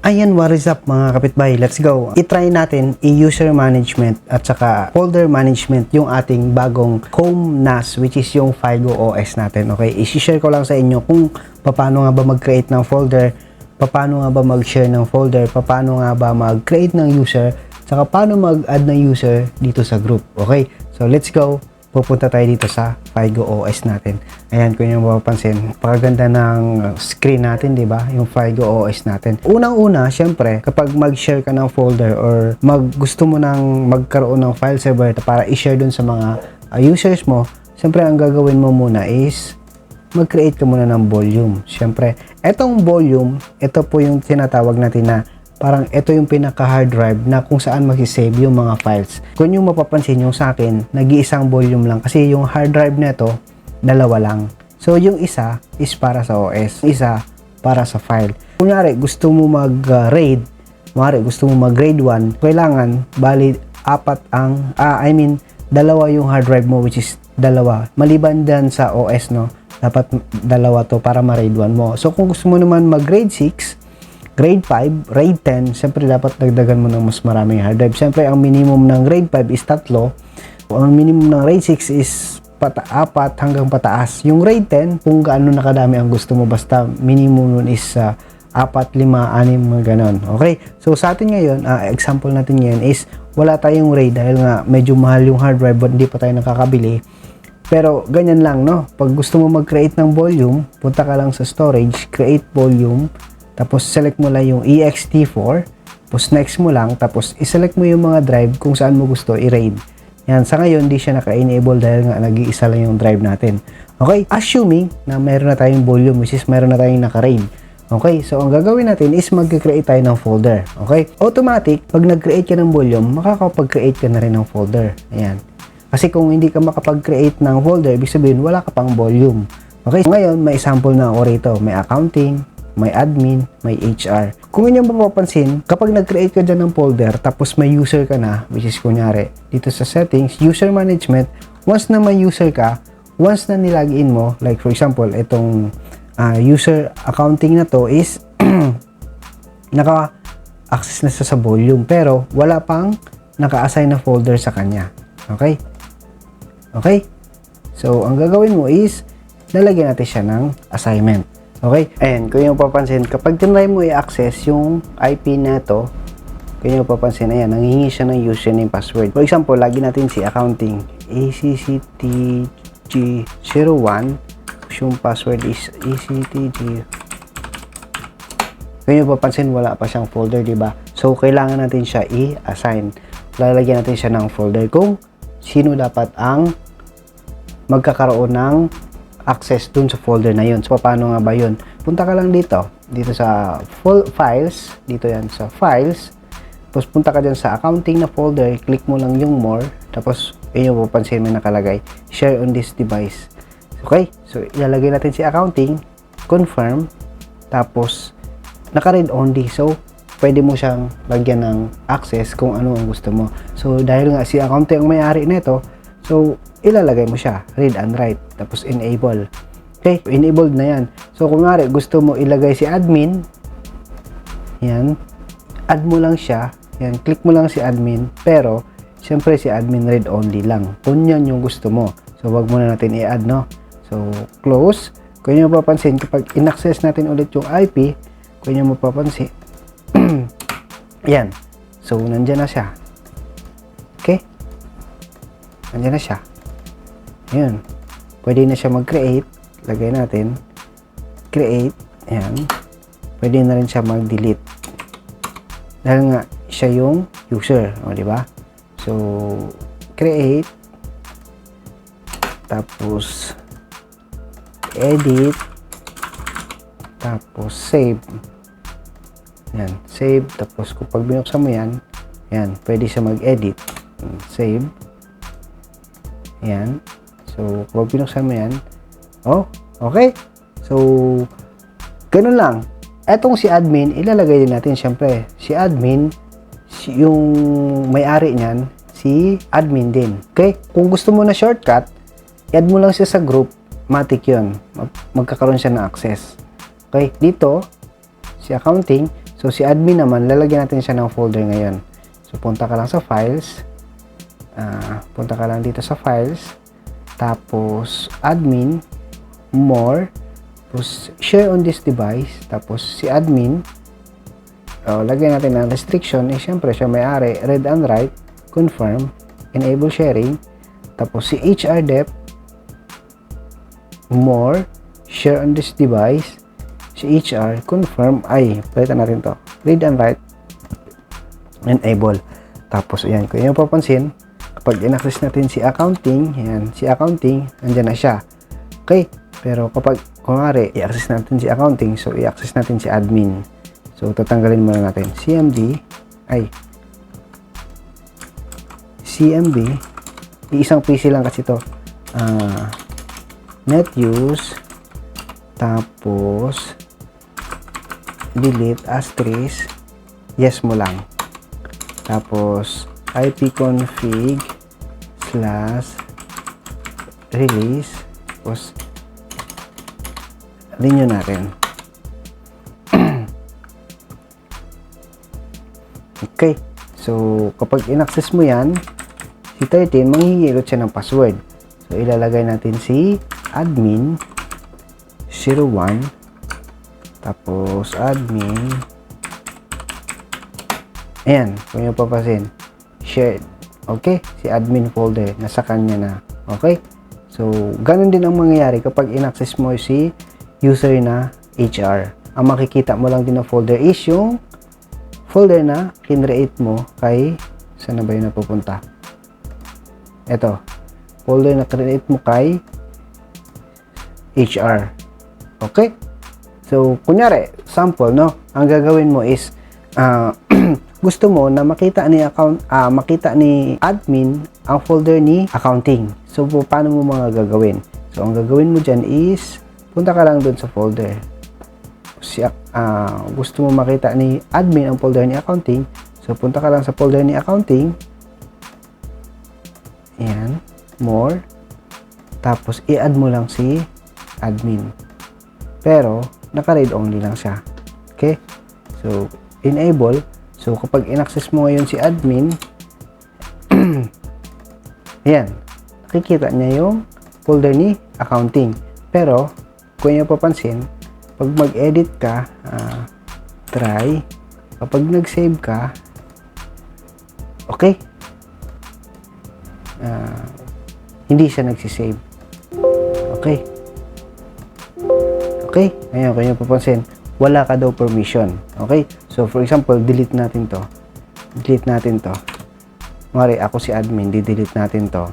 Ayan, what is up mga kapitbahay? Let's go! I-try natin i-user management at saka folder management yung ating bagong Chrome NAS, which is yung Figo OS natin. Okay, i-share ko lang sa inyo kung paano nga ba mag-create ng folder, paano nga ba mag-share ng folder, paano nga ba mag-create ng user, saka paano mag-add ng user dito sa group. Okay, so let's go! Pupunta tayo dito sa Figo OS natin. Ayan, kung nyo mapapansin, pakaganda ng screen natin, di ba? Yung Figo OS natin. Unang-una, syempre, kapag mag-share ka ng folder or gusto mo nang magkaroon ng file server para i-share dun sa mga users mo, syempre, ang gagawin mo muna is mag-create ka muna ng volume. Syempre, etong volume, ito po yung tinatawag natin na parang ito yung pinaka hard drive na kung saan mag-save yung mga files. Kung yung mapapansin yung sa akin, nag-iisang volume lang kasi yung hard drive na ito, dalawa lang. So yung isa is para sa OS, isa para sa file. Kunyari gusto mo mag-RAID, gusto mo mag-grade 1, kailangan bali dalawa yung hard drive mo, which is dalawa. Maliban dyan sa OS, no, dapat dalawa to para ma-RAID 1 mo. So kung gusto mo naman mag-grade 6, grade 5, grade 10, siyempre dapat dagdagan mo ng mas maraming hard drive. Siyempre, ang minimum ng grade 5 is 3. Ang minimum ng grade 6 is 4 hanggang pataas. Yung grade 10, kung gaano nakadami ang gusto mo, basta minimum nun is 4, 5, 6, mga ganon. Okay? So, sa atin ngayon, example natin ngayon is wala tayong RAID dahil nga medyo mahal yung hard drive but hindi pa tayo nakakabili. Pero, ganyan lang, no? Pag gusto mo mag-create ng volume, punta ka lang sa storage, create volume, tapos select mo lang yung ext4, tapos next mo lang, tapos iselect mo yung mga drive kung saan mo gusto i-RAID. Yan, sa ngayon di siya naka-enable dahil nga nag-iisa lang yung drive natin. Okay, assuming na meron na tayong volume, which is meron na tayong naka-RAID. Okay, so ang gagawin natin is mag-create tayo ng folder. Okay, automatic, pag nag-create ka ng volume, makakapag-create ka na rin ng folder. Ayan. Kasi kung hindi ka makapag-create ng folder, ibig sabihin wala ka pang volume. Okay, so ngayon may sample na ako rito. May accounting, may admin, may HR. Kung inyong mapapansin, kapag nag-create ka dyan ng folder, tapos may user ka na, which is kunyari, dito sa settings, user management, once na may user ka, once na nilagin mo, like for example, itong user accounting na to is, naka-access na sa volume, pero wala pang naka-assign na folder sa kanya. Okay? Okay? So, ang gagawin mo is, lalagyan natin siya ng assignment. Okay? And kung yung papansin, kapag tinry mo i-access yung IP na ito, kung yung papansin, ayan, nangingi siya ng username password. For example, lagi natin si accounting, ACCTG01, yung password is ACTG. Kung yung papansin, wala pa siyang folder, diba? So, kailangan natin siya i-assign. Lalagyan natin siya ng folder kung sino dapat ang magkakaroon ng access dun sa folder na yun. So, paano nga ba yun? Punta ka lang dito sa files, dito yan sa files, tapos punta ka dyan sa accounting na folder, click mo lang yung more, tapos yun yung papansin mo nakalagay, share on this device. Okay? So, ilalagay natin si accounting, confirm, tapos naka-read only. So, pwede mo siyang lagyan ng access kung ano ang gusto mo. So, dahil nga si accounting ang may-ari nito, so, ilalagay mo siya, read and write, tapos enable. Okay, enabled na yan. So, kung nga gusto mo ilagay si admin, yan, add mo lang siya, yan, click mo lang si admin, pero, syempre si admin read only lang. Kung yan yung gusto mo. So, wag muna natin i-add, no? So, close. Kung nyo mapapansin, kapag in-access natin ulit yung IP, kung nyo mapapansin, yan. So, nandyan na siya. Okay? Nandyan na siya. Ayan. Pwede na siya mag-create. Lagay natin. Create. Ayan. Pwede na rin siya mag-delete. Dahil nga, siya yung user. O, diba? So, create. Tapos, edit. Tapos, save. Ayan. Save. Tapos, kung pag binuksan mo yan, ayan. Pwede siya mag-edit. Save. Ayan. So, kung binuksan mo yan, oh, okay. So, ganun lang. Etong si admin, ilalagay din natin, syempre, si admin, yung may-ari niyan, si admin din. Okay? Kung gusto mo na shortcut, i-add mo lang siya sa group, matik yun. Magkakaroon siya ng access. Okay? Dito, si accounting, so So, si admin naman, lalagyan natin siya ng folder ngayon. So, punta ka lang sa files. Punta ka lang dito sa files. Tapos, admin, more, tapos, share on this device. Tapos, si admin, lagyan natin ng restriction. Siyempre, siya may-ari, read and write, confirm, enable sharing. Tapos, si HRDEP, more, share on this device. Si HR, confirm, palitan natin to. Read and write, enable. Tapos, ayan, kung yung papansin, kapag in-access natin si accounting, ayan, si accounting, andyan na siya. Okay, pero kapag, kunwari, i-access natin si accounting, so i-access natin si admin. So, tatanggalin muna natin. CMB, isang PC lang kasi to. Net use, tapos, delete, asterisk, yes mo lang. Tapos, ipconfig / release, tapos, renew natin. Okay. So, kapag in-access mo yan, si 13, manghihilot siya ng password. So, ilalagay natin si admin 01, tapos admin, ayan, kung yung papasin, shared. Okay, si admin folder, nasa kanya na. Okay, so, ganun din ang mangyayari kapag in-access mo si user na HR. Ang makikita mo lang din na folder is yung folder na kinreate mo kay, saan na ba yun napupunta? Ito, folder na create mo kay HR. Okay? So, kunyari, sample, no? Ang gagawin mo is, gusto mo na makita ni admin ang folder ni accounting. So, paano mo mga gagawin? So, ang gagawin mo dyan is, punta ka lang dun sa folder. Gusto mo makita ni admin ang folder ni accounting. So, punta ka lang sa folder ni accounting. Ayan. More. Tapos, i-add mo lang si admin. Pero, naka-read only lang siya. Okay? So, enable. So, kapag in-access mo ngayon si admin, ayan. Nakikita niya yung folder ni accounting. Pero, kung niyo papansin, pag mag-edit ka, try. Kapag nag-save ka, okay. Hindi siya nagsisave. Okay. Okay. Ngayon, kung niyo papansin, wala ka daw permission. Okay. So, for example, delete natin to. Delete natin to. Mari, ako si admin, di-delete natin to.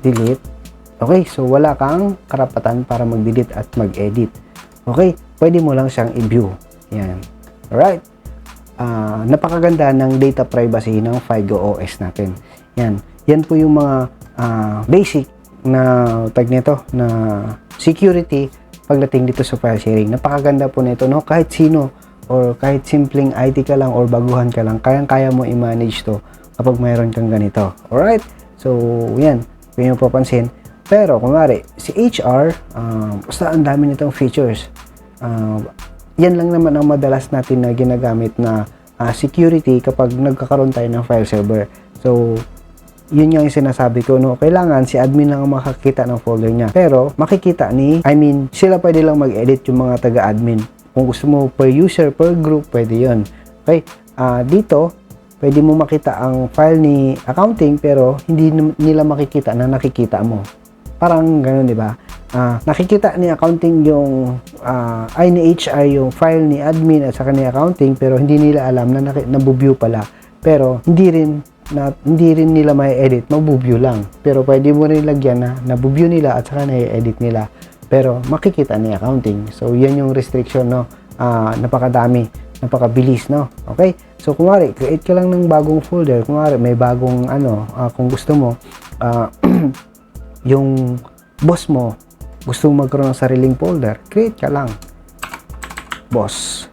Delete. Okay. So, wala kang karapatan para mag-delete at mag-edit. Okay. Pwede mo lang siyang i-view. Yan. Alright. Napakaganda ng data privacy ng FIGO OS natin. Yan. Yan po yung mga basic na tag nito na security pagdating dito sa file sharing. Napakaganda po nito, no? Kahit sino or kahit simpleng IT ka lang or baguhan ka lang, kayang-kaya mo i-manage to kapag mayroon kang ganito. Alright? So, yan. Kung yung papansin. Pero, kunwari, si HR, basta ang dami nitong features. Yan lang naman ang madalas natin na ginagamit na security kapag nagkakaroon tayo ng file server. So, yun yung sinasabi ko, no? Kailangan si admin lang ang makakita ng folder niya. Pero, makikita sila pwede lang mag-edit yung mga taga-admin. Kung gusto mo per user, per group, pwede yun. Okay? Dito, pwede mo makita ang file ni accounting, pero hindi nila makikita na nakikita mo. Parang ganun, di ba? Nakikita ni accounting yung, ni HR yung file ni admin at saka ni accounting, pero hindi nila alam na nabuview pala. Pero, hindi rin nila may edit, mabuview lang. Pero pwede mo rin lagyan na nabuview nila at saka na-edit nila. Pero makikita ni accounting. So, yan yung restriction, no? Napakadami, napakabilis, no? Okay? So, kunwari, create ka lang ng bagong folder. Kunwari, may bagong, kung gusto mo, yung boss mo, gusto mo magkaroon ng sariling folder, create ka lang. Boss.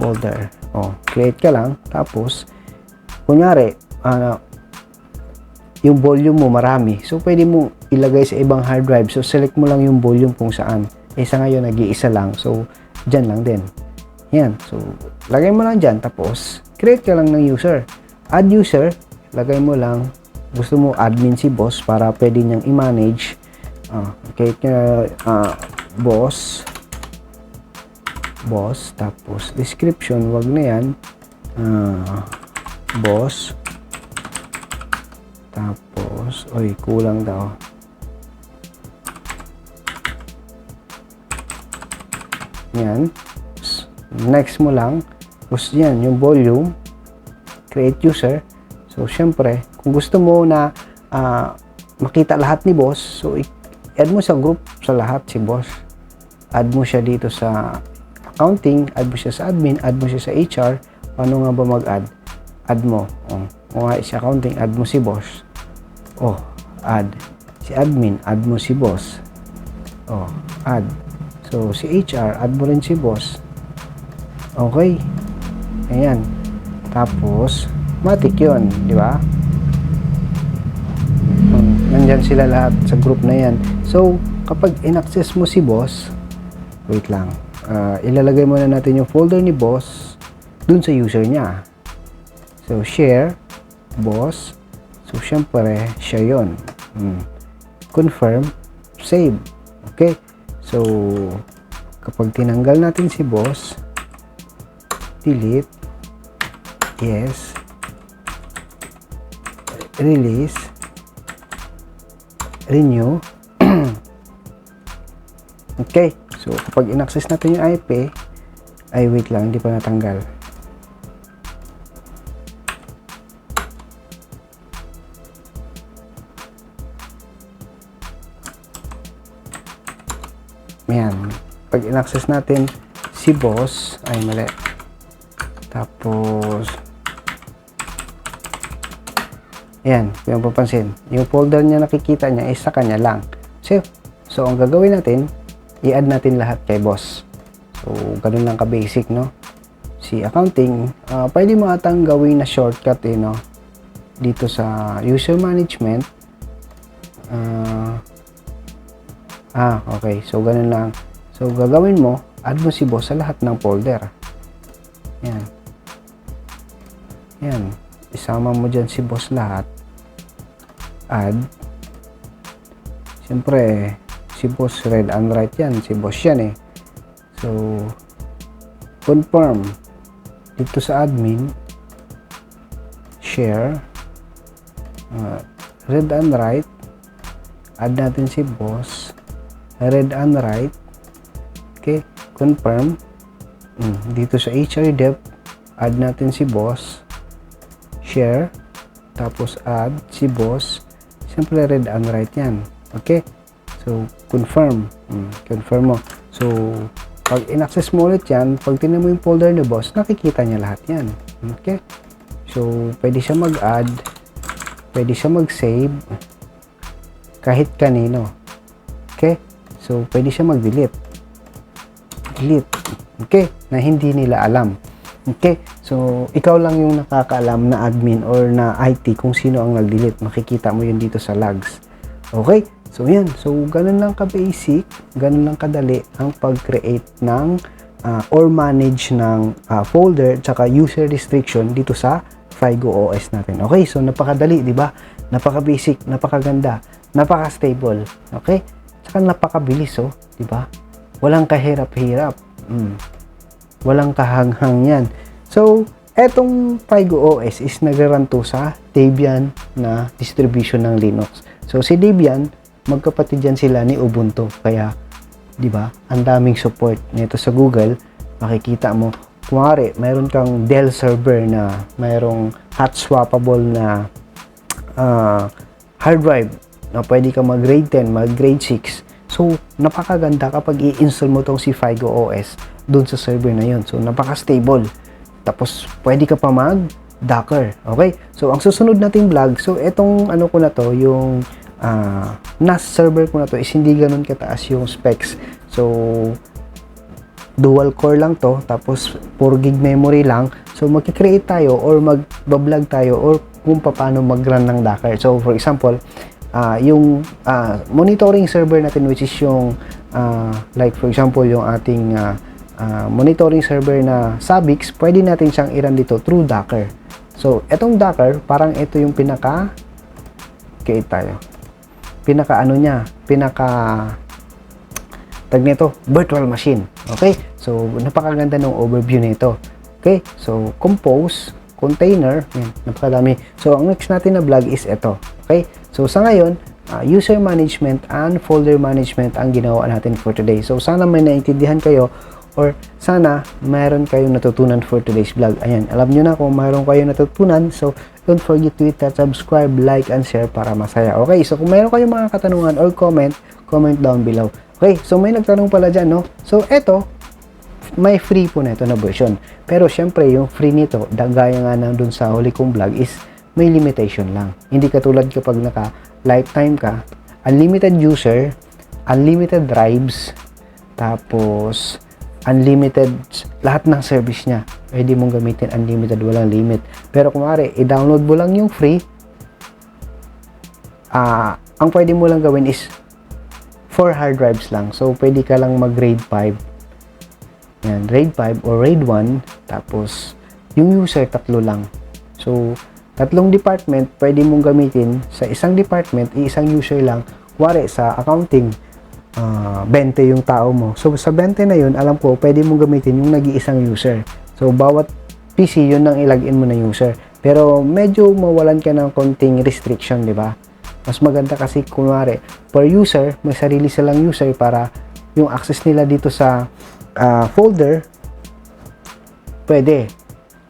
Folder. Create ka lang. Tapos, kunyari, yung volume mo marami. So, pwede mo ilagay sa ibang hard drive. So, select mo lang yung volume kung saan. Sa ngayon, nag-iisa lang. So, dyan lang din. Yan. So, lagay mo lang dyan. Tapos, create ka lang ng user. Add user. Lagay mo lang. Gusto mo admin si boss para pwede niyang i-manage. Okay. Boss. Tapos, description. Wag na yan. Boss. Tapos, kulang daw. Yan. Next mo lang. Tapos yan, yung volume. Create user. So, syempre, kung gusto mo na makita lahat ni boss, so, add mo sa group sa lahat si boss. Add mo siya dito sa accounting, add mo siya sa admin, add mo siya sa HR. Paano nga ba mag-add? Add mo. Kung si accounting, add mo si boss. Add. Si admin, add mo si boss. Add. So, si HR, add mo rin si boss. Okay. Ayan. Tapos, matik yun, di ba? Nandyan sila lahat sa group na yan. So, kapag in-access mo si boss, wait lang. Ilalagay muna natin yung folder ni boss dun sa user niya. So, share, boss. So, syempre, siya yun. Confirm, save. Okay? So, kapag tinanggal natin si boss, delete, yes, release, renew. Okay. So, kapag in-access natin yung IP, wait lang, hindi pa natanggal. Ayan. Pag in-access natin si boss, mali. Tapos, ayan, yung papansin. Yung folder niya nakikita niya is sa kanya lang. So, ang gagawin natin, i-add natin lahat kay boss. So, ganun lang ka-basic, no? Si accounting, pwede mo atang gawin na shortcut, no? Dito sa user management. Okay. So, ganun lang. So, gagawin mo, add mo si boss sa lahat ng folder. Yan. Yan. Isama mo dyan si boss lahat. Add. Siyempre, si boss read and write yan. Si boss yan eh. So, confirm. Dito sa admin, share, read and write. Add natin si boss. Read and write. Okay. Confirm. Dito sa HR dev, add natin si boss. Share. Tapos add si boss. Siyempre read and write yan. Okay. So, confirm. Confirm mo. So, pag in-access mo ulit yan, pag tinan mo yung folder ni boss, nakikita niya lahat yan. Okay. So, pwede siya mag-add. Pwede siya mag-save. Kahit kanino. Okay. So, pwede siya mag-delete. Delete. Okay. Na hindi nila alam. Okay. So, ikaw lang yung nakakaalam na admin or na IT kung sino ang nag-delete. Makikita mo yun dito sa logs. Okay. So, yan. So, ganun lang ka-basic. Ganun lang kadali ang pag-create ng or manage ng folder tsaka user restriction dito sa Figo OS natin. Okay. So, napakadali, di ba? Napaka-basic, napakaganda, napaka-stable. Okay. Tsaka napakabilis, di ba? Walang kahirap-hirap. Walang kahanghang yan. So, etong Figo OS is nagre-run to sa Debian na distribution ng Linux. So, si Debian, magkapatid yan sila ni Ubuntu. Kaya, di ba, ang daming support nito sa Google. Makikita mo, kunwari, mayroon kang Dell server na mayroong hot swappable na hard drive na pwede ka mag-grade 10, mag-grade 6. So, napakaganda kapag i-install mo tong si Figo OS dun sa server na yun. So, napaka-stable. Tapos, pwede ka pa mag-Docker. Okay? So, ang susunod nating vlog, so, etong ano ko na to, yung NAS server ko na to is hindi ganun kataas yung specs. So, dual core lang to, tapos 4 gig memory lang. So, magki-create tayo or mag-vlog tayo or kung paano mag-run ng Docker. So, for example, yung monitoring server natin which is yung like for example yung ating monitoring server na Zabbix, pwede natin siyang i-run dito through Docker. So, etong Docker, parang ito yung create tayo. Tag nito, virtual machine. Okay? So, napakaganda ng overview nito. Okay? So, compose, container, yan, napakadami. So, ang next natin na vlog is ito. Okay? So, sa ngayon, user management and folder management ang ginawa natin for today. So, sana may naintindihan kayo or sana mayroon kayong natutunan for today's vlog. Ayan, alam nyo na kung mayroon kayong natutunan. So, don't forget to hit that subscribe, like, and share para masaya. Okay? So, kung mayroon kayong mga katanungan or comment down below. Okay? So, may nagtanong pala dyan, no? So, eto, may free po na ito na version. Pero, syempre, yung free nito, gaya nga na dun sa huli kong vlog is may limitation lang. Hindi katulad kapag naka-lifetime ka, unlimited user, unlimited drives, tapos unlimited lahat ng service niya. Pwede mong gamitin unlimited, walang limit. Pero kumari, i-download mo lang yung free, ang pwede mo lang gawin is 4 hard drives lang. So, pwede ka lang mag-RAID 5. Yan, RAID 5 or RAID 1. Tapos, yung user, 3 lang. So, 3 department, pwede mong gamitin sa isang department, isang user lang. Kuwari, sa accounting, 20 yung tao mo. So, sa 20 na yun, alam ko, pwede mong gamitin yung nag-iisang user. So, bawat PC, yun ang ilagin mo na user. Pero, medyo mawalan ka ng konting restriction, di ba? Mas maganda kasi, kunwari, per user, may sarili silang user para yung access nila dito sa folder, pwede.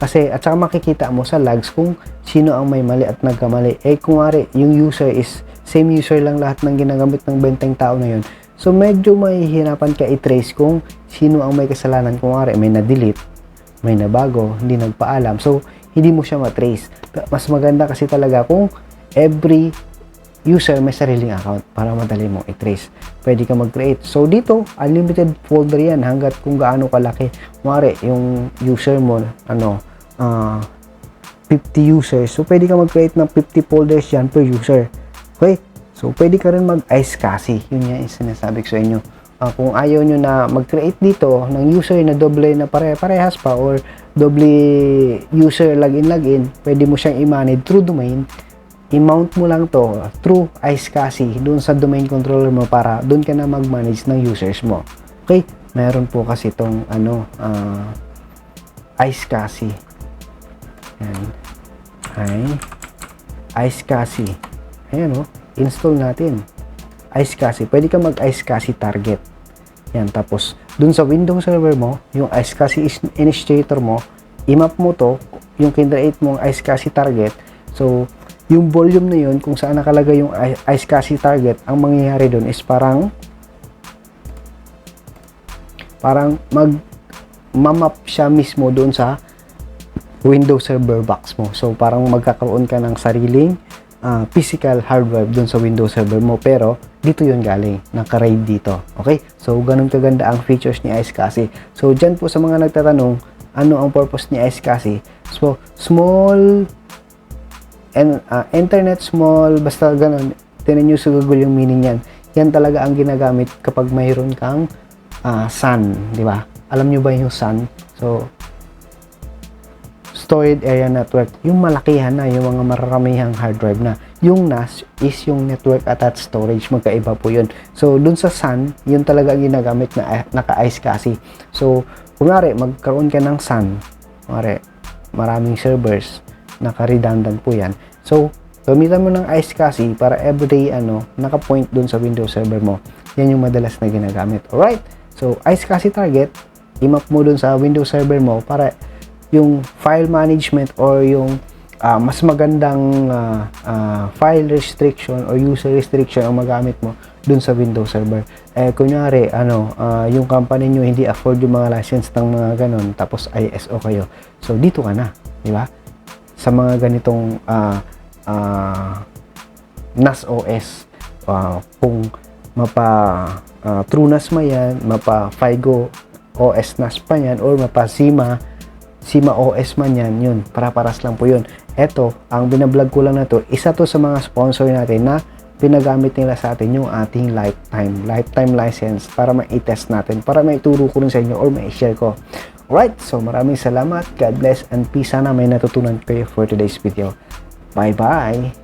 Kasi, at saka makikita mo sa logs kung sino ang may mali at nagkamali. Eh, kunwari, yung user is same user lang lahat ng ginagamit ng 20 tao na yun. So, medyo mahihirapan ka i-trace kung sino ang may kasalanan. Kunwari, may na-delete, may nabago, hindi nagpaalam. So, hindi mo siya matrace. Mas maganda kasi talaga kung every user may sariling account para madali mong i-trace. Pwede ka mag-create. So, dito, unlimited folder yan hanggat kung gaano kalaki. Kunwari, yung user mo, 50 users. So, pwede ka mag-create ng 50 folders yan per user. Okay? So, pwede ka rin mag-iSCSI. Yun yan yung sinasabi ko sa inyo. Kung ayaw nyo na mag-create dito ng user na doble na pare-parehas pa or doble user login, pwede mo siyang i-manage through domain. I-mount mo lang to through iSCSI doon sa domain controller mo para doon ka na mag-manage ng users mo. Okay? Meron po kasi itong iSCSI. Yan. iSCSI. Ayan o. Install natin. iSCSI. Pwede ka mag-iSCSI target. Yan. Tapos, doon sa Windows server mo, yung iSCSI initiator mo, i-map mo to, yung kinreate mong iSCSI target. So, yung volume na yun, kung saan nakalagay yung iSCSI target, ang mangyayari doon is parang mag-map siya mismo doon sa Windows Server box mo. So, parang magkakaroon ka ng sariling physical hard drive doon sa Windows Server mo. Pero, dito yun galing. Naka-RAID dito. Okay? So, ganun kaganda ang features ni iSCSI. So, dyan po sa mga nagtatanong, ano ang purpose ni iSCSI? So, small and internet small, basta ganun, tinan nyo sa Google yung meaning yan. Yan talaga ang ginagamit kapag mayroon kang SAN, di ba? Alam nyo ba yung SAN? So, Storage Area Network. Yung malakihan na, yung mga mararamihang hard drive na. Yung NAS is yung Network Attached Storage. Magkaiba po yun. So, dun sa SAN, yun talaga ang ginagamit na naka-iSCSI. So, kunwari, magkaroon ka ng SAN. Kunwari, maraming servers. Naka-redundant po yan. So, gamitan mo ng iSCSI para every naka-point dun sa Windows Server mo. Yan yung madalas na ginagamit. Alright? So, iSCSI target, i-map mo dun sa Windows Server mo para yung file management or yung mas magandang file restriction or user restriction ang magamit mo dun sa Windows Server. Kunyari, yung company nyo hindi afford yung mga license ng mga ganon, tapos ISO kayo. So, dito ka na. Di ba? Sa mga ganitong NAS OS, kung mapa TrueNAS man yan, mapa FIGO OS NAS pa yan, or mapa SIMA OS man yan, yun, para-paras lang po yun. Eto, ang binablog ko lang na to, isa to sa mga sponsor natin na pinagamit nila sa atin yung ating lifetime license para ma-test natin, para maituro ko rin sa inyo or ma-share ko. Alright, so maraming salamat, God bless and peace. Sana may natutunan kayo for today's video. Bye bye.